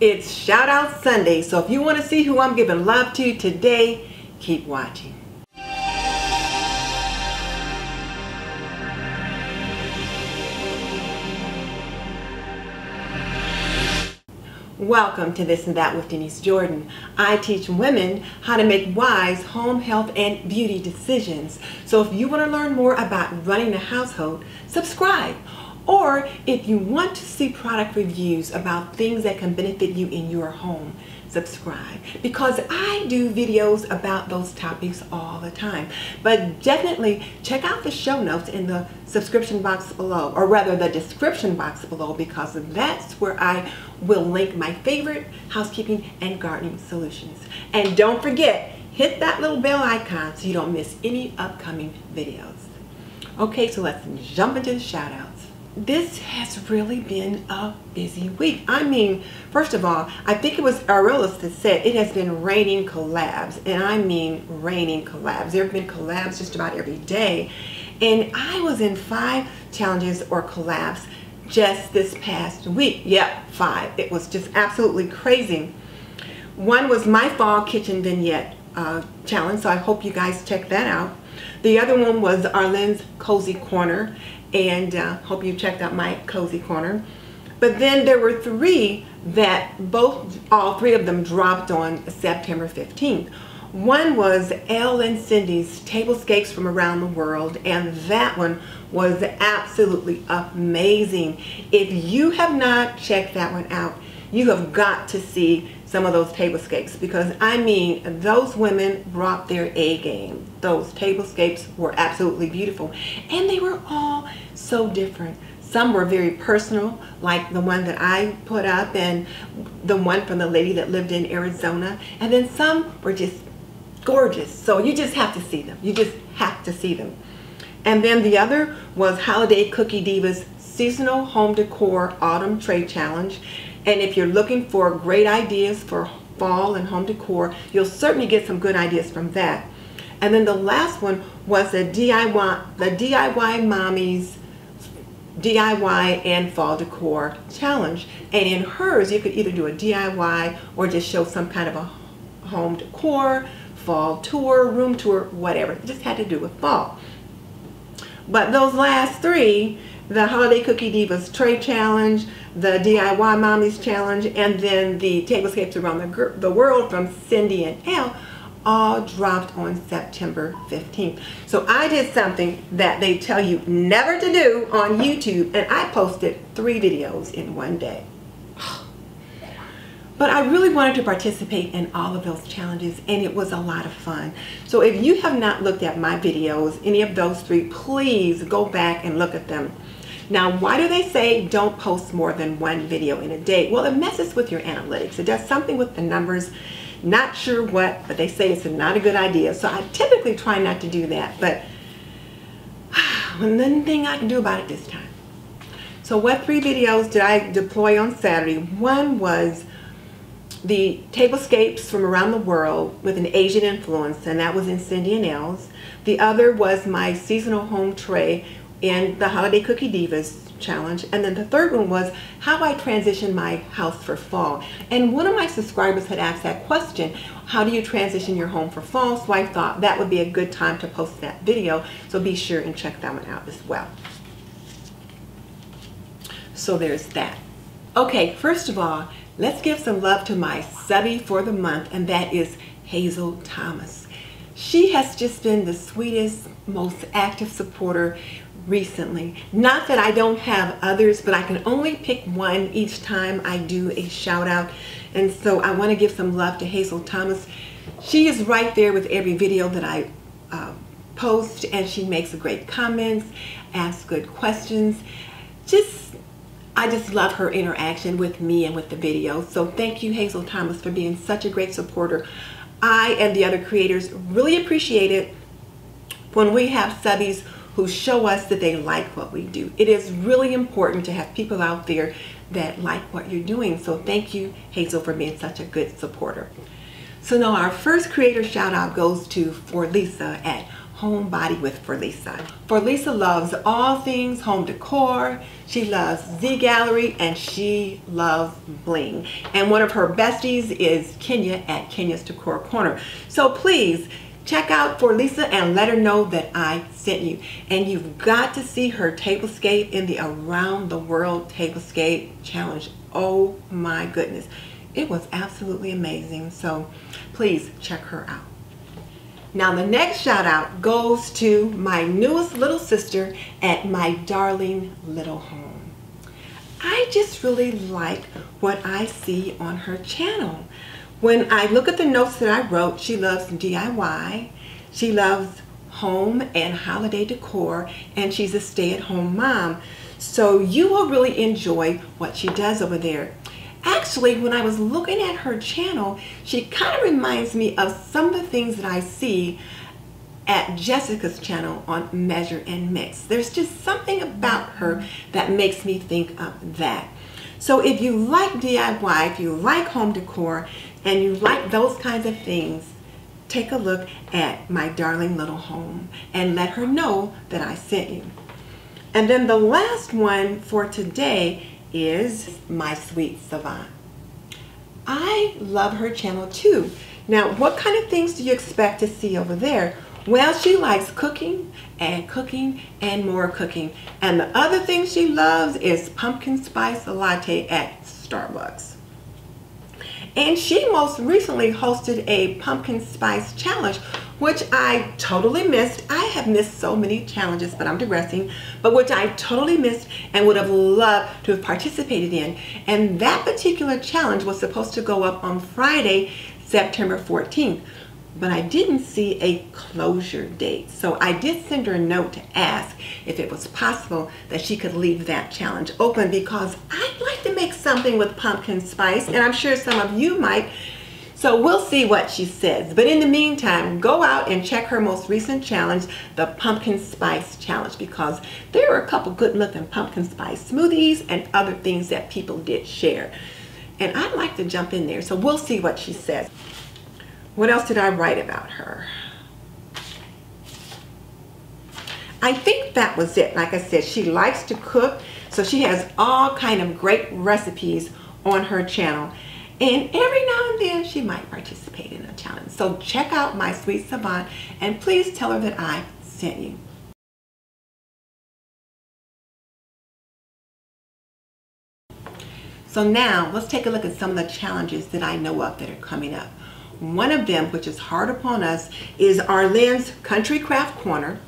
It's Shout Out Sunday, so if you want to see who I'm giving love to today, keep watching. Welcome to This and That with Denise Jordan. I teach women how to make wise home, health, and beauty decisions. So if you want to learn more about running a household, subscribe. Or if you want to see product reviews about things that can benefit you in your home, subscribe. Because I do videos about those topics all the time. But definitely check out the show notes in the subscription box below, or rather the description box below, because that's where I will link my favorite housekeeping and gardening solutions. And don't forget, hit that little bell icon so you don't miss any upcoming videos. Okay, so let's jump into the shout outs. This has really been a busy week. I mean, first of all, I think it was Arlynn that said it has been raining collabs, and I mean raining collabs. There have been collabs just about every day, and I was in 5 challenges or collabs just this past week. Yep, 5. It was just absolutely crazy. One was my fall kitchen vignette challenge, so I hope you guys check that out. The other one was Arlynn's Cozy Corner, and hope you checked out my Cozy Corner. But then there were 3 that all 3 of them dropped on September 15th. One was Elle and Cindy's Tablescapes from Around the World, and that one was absolutely amazing. If you have not checked that one out, you have got to see some of those tablescapes, because I mean, those women brought their A game. Those tablescapes were absolutely beautiful, and they were all so different. Some were very personal, like the one that I put up and the one from the lady that lived in Arizona, and then some were just gorgeous. So you just have to see them. You just have to see them. And then the other was Holiday Cookie Diva's Seasonal Home Decor Autumn Tray Challenge. And if you're looking for great ideas for fall and home decor, you'll certainly get some good ideas from that. And then the last one was the DIY Mommy's DIY and Fall Decor Challenge. And in hers, you could either do a DIY or just show some kind of a home decor, fall tour, room tour, whatever. It just had to do with fall. But those last 3, the Holiday Cookie Divas Tray Challenge, the DIY Mommy's Challenge, and then the Tablescapes Around the World from Cindy and Elle, all dropped on September 15th. So I did something that they tell you never to do on YouTube, and I posted 3 videos in one day. But I really wanted to participate in all of those challenges, and it was a lot of fun. So if you have not looked at my videos, any of those 3, please go back and look at them. Now, why do they say don't post more than 1 video in a day? Well, it messes with your analytics. It does something with the numbers. Not sure what, but they say it's not a good idea. So I typically try not to do that, but nothing I can do about it this time. So what 3 videos did I deploy on Saturday? One was the Tablescapes from Around the World with an Asian influence, and that was in Cindy and Elle's. The other was my seasonal home tray in the Holiday Cookie Divas Challenge. And then the third one was how I transition my house for fall. And one of my subscribers had asked that question, how do you transition your home for fall? So I thought that would be a good time to post that video. So be sure and check that one out as well. So there's that. Okay, first of all, let's give some love to my subby for the month, and that is Hazel Thomas. She has just been the sweetest, most active supporter recently. Not that I don't have others, but I can only pick one each time I do a shout out. And so I want to give some love to Hazel Thomas. She is right there with every video that I post, and she makes great comments, asks good questions. I just love her interaction with me and with the videos. So thank you, Hazel Thomas, for being such a great supporter. I and the other creators really appreciate it when we have subbies who show us that they like what we do. It is really important to have people out there that like what you're doing. So thank you, Hazel, for being such a good supporter. So now our first creator shout out goes to Lacee at Homebody with Lacee. Lacee loves all things home decor. She loves Z Gallery and she loves bling. And one of her besties is Kenya at Kenya's Decor Corner. So please check out Lacee and let her know that I sent you. And you've got to see her tablescape in the Around the World Tablescape Challenge. Oh my goodness. It was absolutely amazing. So please check her out. Now the next shout out goes to my newest little sister at My Darling Little Home. I just really like what I see on her channel. When I look at the notes that I wrote, she loves DIY, she loves home and holiday decor, and she's a stay-at-home mom. So you will really enjoy what she does over there. Actually, when I was looking at her channel, she kind of reminds me of some of the things that I see at Jessica's channel on Measure and Mix. There's just something about her that makes me think of that. So if you like DIY, if you like home decor, and you like those kinds of things, take a look at My Darling Little Home and let her know that I sent you. And then the last one for today is my sweet Savant. I love her channel too. Now, what kind of things do you expect to see over there? Well, she likes cooking and more cooking. And the other thing she loves is pumpkin spice latte at Starbucks. And she most recently hosted a pumpkin spice challenge, which I totally missed. I have missed so many challenges, but I'm digressing, but which I totally missed and would have loved to have participated in. And that particular challenge was supposed to go up on Friday, September 14th. But I didn't see a closure date. So I did send her a note to ask if it was possible that she could leave that challenge open, because I'd like to make something with pumpkin spice, and I'm sure some of you might. So we'll see what she says. But in the meantime, go out and check her most recent challenge, the Pumpkin Spice Challenge, because there are a couple good looking pumpkin spice smoothies and other things that people did share. And I'd like to jump in there. So we'll see what she says. What else did I write about her? I think that was it. Like I said, she likes to cook, so she has all kind of great recipes on her channel. And every now and then she might participate in a challenge. So check out my sweet Savant and please tell her that I sent you. So now let's take a look at some of the challenges that I know of that are coming up. One of them, which is hard upon us, is Arlynn's Country Craft Corner,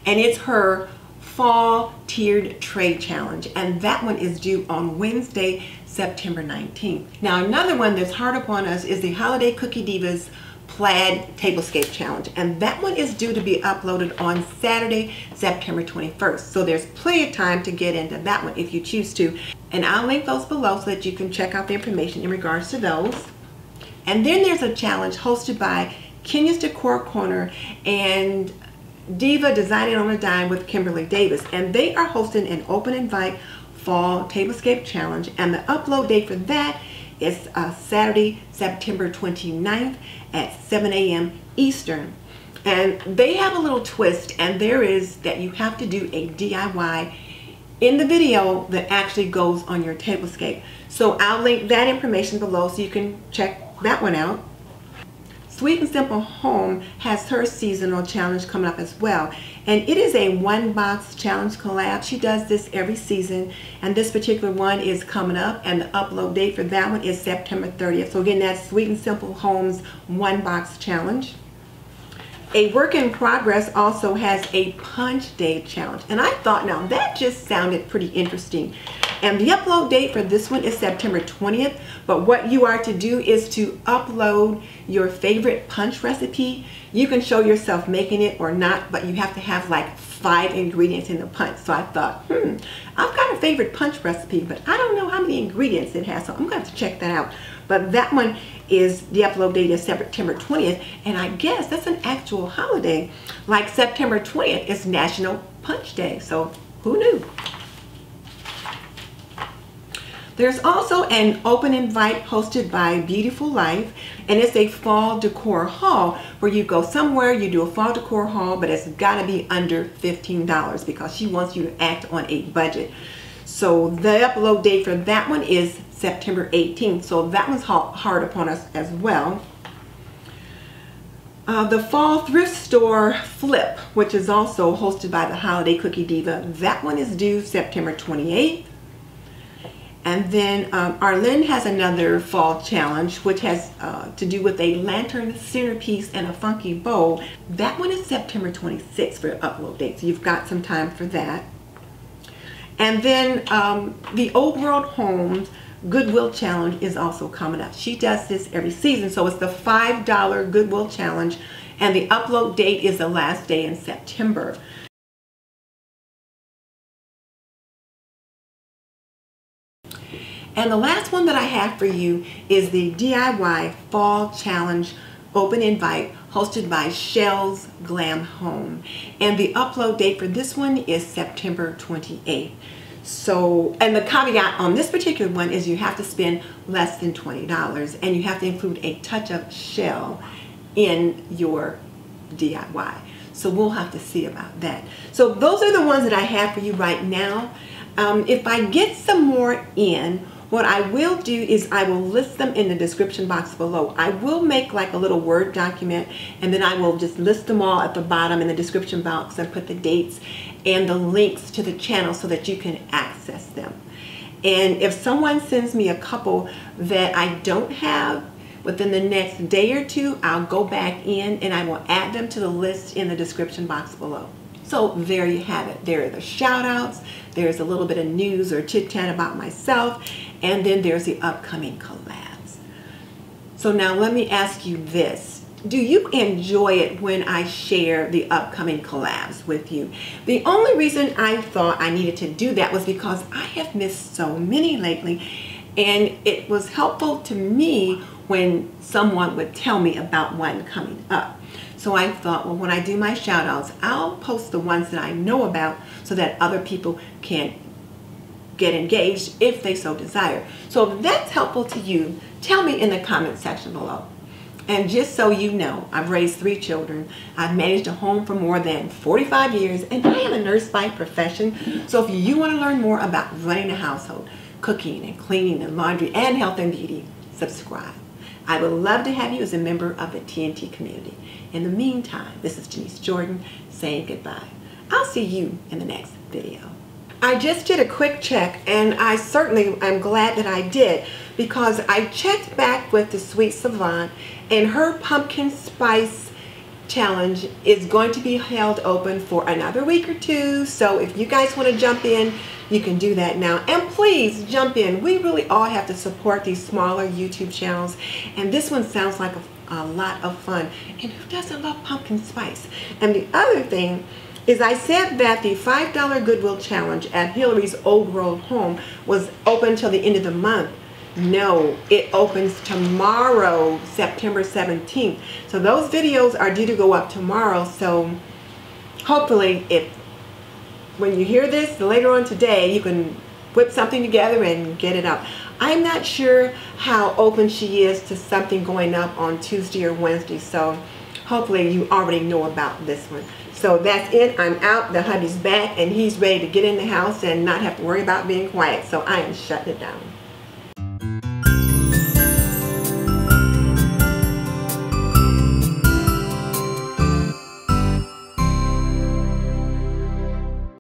and it's her fall tiered tray challenge, and that one is due on Wednesday, September 19th. Now another one that's hard upon us is the Holiday Cookie Divas Plaid Tablescape Challenge, and that one is due to be uploaded on Saturday, September 21st. So there's plenty of time to get into that one if you choose to, and I'll link those below so that you can check out the information in regards to those. And then there's a challenge hosted by Kenya's Decor Corner and Diva Designing on a Dime with Kimberly Davis, and they are hosting an open invite fall tablescape challenge, and the upload date for that is Saturday, September 29th at 7 a.m. Eastern. And they have a little twist, and there is that you have to do a DIY in the video that actually goes on your tablescape. So I'll link that information below so you can check that one out. Sweet and Simple Home has her seasonal challenge coming up as well, and it is a one box challenge collab. She does this every season, and this particular one is coming up, and the upload date for that one is September 30th. So again, that's Sweet and Simple Home's one box challenge. A Work in Progress also has a punch day challenge, and I thought, now that just sounded pretty interesting. And the upload date for this one is September 20th, but what you are to do is to upload your favorite punch recipe. You can show yourself making it or not, but you have to have like 5 ingredients in the punch. So I thought, I've got a favorite punch recipe, but I don't know how many ingredients it has, so I'm going to have to check that out. But that one is, the upload date is September 20th, and I guess that's an actual holiday. Like September 20th is National Punch Day, so who knew? There's also an open invite hosted by Beautiful Life, and it's a fall decor haul where you go somewhere, you do a fall decor haul, but it's got to be under $15 because she wants you to act on a budget. So the upload date for that one is September 18th, so that one's hard upon us as well. The Fall Thrift Store Flip, which is also hosted by the Holiday Cookie Diva, that one is due September 28th. And then Arlynn has another fall challenge, which has to do with a lantern centerpiece and a funky bowl. That one is September 26th for the upload date, so you've got some time for that. And then the Old World Homes Goodwill Challenge is also coming up. She does this every season, so it's the $5 Goodwill Challenge, and the upload date is the last day in September. And the last one that I have for you is the DIY Fall Challenge Open Invite hosted by Shell's Glam Home, and the upload date for this one is September 28th. So, and the caveat on this particular one is you have to spend less than $20 and you have to include a touch of shell in your DIY. So we'll have to see about that. So those are the ones that I have for you right now. If I get some more in, what I will do is I will list them in the description box below. I will make like a little Word document, and then I will just list them all at the bottom in the description box and put the dates and the links to the channel so that you can access them. And if someone sends me a couple that I don't have within the next day or two, I'll go back in and I will add them to the list in the description box below. So there you have it. There are the shout outs, there's a little bit of news or chit chat about myself, and then there's the upcoming collabs. So now let me ask you this. Do you enjoy it when I share the upcoming collabs with you? The only reason I thought I needed to do that was because I have missed so many lately, and it was helpful to me when someone would tell me about one coming up. So I thought, well, when I do my shout outs, I'll post the ones that I know about so that other people can get engaged if they so desire. So if that's helpful to you, tell me in the comment section below. And just so you know, I've raised 3 children. I've managed a home for more than 45 years, and I am a nurse by profession. So if you want to learn more about running a household, cooking and cleaning and laundry and health and beauty, subscribe. I would love to have you as a member of the TNT community. In the meantime, this is Denise Jordan saying goodbye. I'll see you in the next video. I just did a quick check, and I certainly am glad that I did, because I checked back with the sweet Savant, and her pumpkin spice challenge is going to be held open for another week or 2. So if you guys want to jump in, you can do that now. And please jump in. We really all have to support these smaller YouTube channels, and this one sounds like a lot of fun. And who doesn't love pumpkin spice? And the other thing is, I said that the $5 Goodwill Challenge at Hillary's Old World Home was open till the end of the month. No, it opens tomorrow, September 17th. So those videos are due to go up tomorrow. So hopefully, when you hear this later on today, you can whip something together and get it up. I'm not sure how open she is to something going up on Tuesday or Wednesday, so hopefully you already know about this one. So that's it. I'm out. The hubby's back, and he's ready to get in the house and not have to worry about being quiet. So I am shutting it down.